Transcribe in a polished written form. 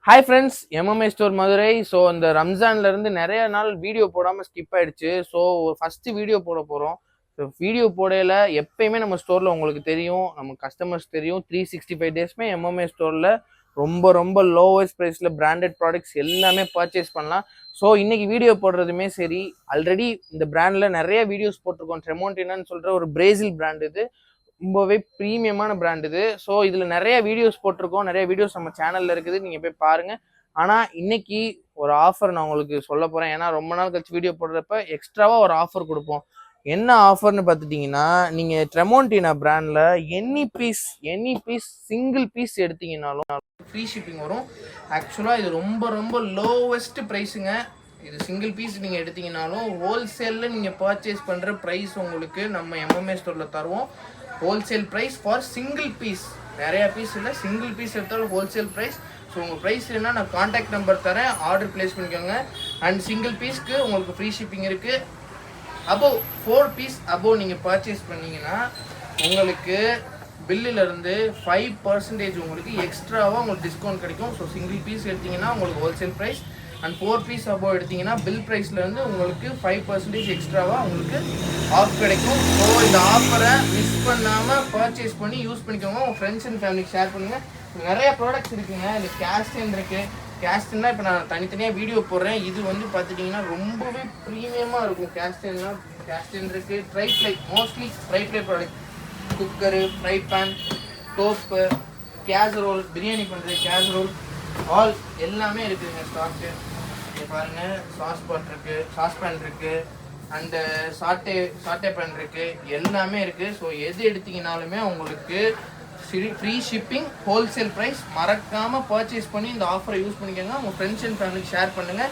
Hi friends, MMA store Madurai. So இந்த ரம்ஜான்ல இருந்து நிறைய நாள் வீடியோ போடாமல் ஸ்கிப் ஆயிடுச்சு. ஸோ ஃபர்ஸ்ட் வீடியோ போட போகிறோம். ஸோ வீடியோ போடையில எப்பயுமே நம்ம ஸ்டோரில் உங்களுக்கு தெரியும், நம்ம கஸ்டமர்ஸ் தெரியும், 365 டேஸ்மே எம்எம்ஏ ஸ்டோரில் ரொம்ப ரொம்ப லோவஸ்ட் ப்ரைஸில் பிராண்டட் ப்ராடக்ட்ஸ் எல்லாமே பர்ச்சேஸ் பண்ணலாம். ஸோ இன்னைக்கு வீடியோ போடுறதுமே சரி, ஆல்ரெடி இந்த பிராண்டில் நிறைய வீடியோஸ் போட்டிருக்கோம். ட்ரெமோண்டினான்னு சொல்கிற ஒரு பிரேசில் பிராண்ட் இது. ரொம்பவே ப்ரீமியமான பிராண்ட் இது. ஸோ இதில் நிறைய வீடியோஸ் போட்டிருக்கோம், நிறைய வீடியோஸ் நம்ம சேனலில் இருக்குது, நீங்கள் போய் பாருங்கள். ஆனால் இன்னைக்கு ஒரு ஆஃபர் நான் உங்களுக்கு சொல்ல போகிறேன். ஏன்னா ரொம்ப நாள் கழிச்சு வீடியோ போடுறப்ப எக்ஸ்ட்ராவாக ஒரு ஆஃபர் கொடுப்போம். என்ன ஆஃபர்னு பார்த்துட்டிங்கன்னா, நீங்கள் ட்ரெமோண்டினா பிராண்டில் எனி பீஸ் சிங்கிள் பீஸ் எடுத்தீங்கன்னாலும் ஃப்ரீ ஷிப்பிங் வரும். ஆக்சுவலாக இது ரொம்ப ரொம்ப லோவஸ்ட் ப்ரைஸுங்க. இது சிங்கிள் பீஸ் நீங்கள் எடுத்தீங்கன்னாலும் ஹோல்சேலில் நீங்கள் பர்ச்சேஸ் பண்ணுற ப்ரைஸ் உங்களுக்கு நம்ம எம்எம்ஏ ஸ்டோரில் தருவோம். Wholesale price for single piece. நிறையா பீஸ் இல்லை, சிங்கிள் பீஸ் எடுத்தாலும் ஹோல்சேல் ப்ரைஸ். ஸோ உங்கள் ப்ரைஸ் என்ன, நான் காண்டாக்ட் நம்பர் தரேன், ஆர்டர் ப்ளேஸ் பண்ணிக்கோங்க. அண்ட் சிங்கிள் பீஸ்க்கு உங்களுக்கு ஃப்ரீ ஷிப்பிங் இருக்குது. அபோவ் 4 பீஸ் அபோவ் நீங்கள் பர்ச்சேஸ் பண்ணிங்கன்னா உங்களுக்கு பில்லிலேருந்து 5% உங்களுக்கு எக்ஸ்ட்ராவாக உங்களுக்கு டிஸ்கவுண்ட் கிடைக்கும். ஸோ சிங்கிள் பீஸ் எடுத்திங்கன்னா உங்களுக்கு wholesale price, and 4 piece above எடுத்திங்கன்னா பில் ப்ரைஸ்லேருந்து உங்களுக்கு 5% எக்ஸ்ட்ராவாக உங்களுக்கு ஆஃப் கிடைக்கும். ஸோ இந்த ஆஃபரை மிஸ் பண்ணாமல் பர்ச்சேஸ் பண்ணி யூஸ் பண்ணிக்கோங்க. உங்கள் ஃப்ரெண்ட்ஸ் அண்ட் ஃபேமிலிக்கு ஷேர் பண்ணுங்கள். நிறைய ப்ராடக்ட்ஸ் இருக்குங்க. இந்த கேஸ்டன் இருக்குது. கேஸ்டன்னா இப்போ நான் தனித்தனியாக வீடியோ போடுறேன். இது வந்து பார்த்துட்டிங்கன்னா ரொம்பவே ப்ரீமியமாக இருக்கும். கேஸ்டன் இருக்குது. Triply, mostly triply product, cooker, fry pan, டோப்பு, கேசரோல், பிரியாணி பண்ணுறது கேசரோல், ஆல் எல்லாமே இருக்குதுங்க ஸ்டாக்கு. இங்கே பாருங்கள், சாஸ் பேன் இருக்குது, அண்டு சாட்டே பேன் இருக்குது, எல்லாமே இருக்குது. ஸோ எது எடுத்தீங்கனாலுமே உங்களுக்கு ஃப்ரீ ஷிப்பிங், ஹோல்சேல் ப்ரைஸ். மறக்காமல் பர்ச்சேஸ் பண்ணி இந்த ஆஃபரை யூஸ் பண்ணிக்கோங்க. உங்கள் ஃப்ரெண்ட்ஸ் அண்ட் ஃபேமிலிக்கு ஷேர் பண்ணுங்கள்.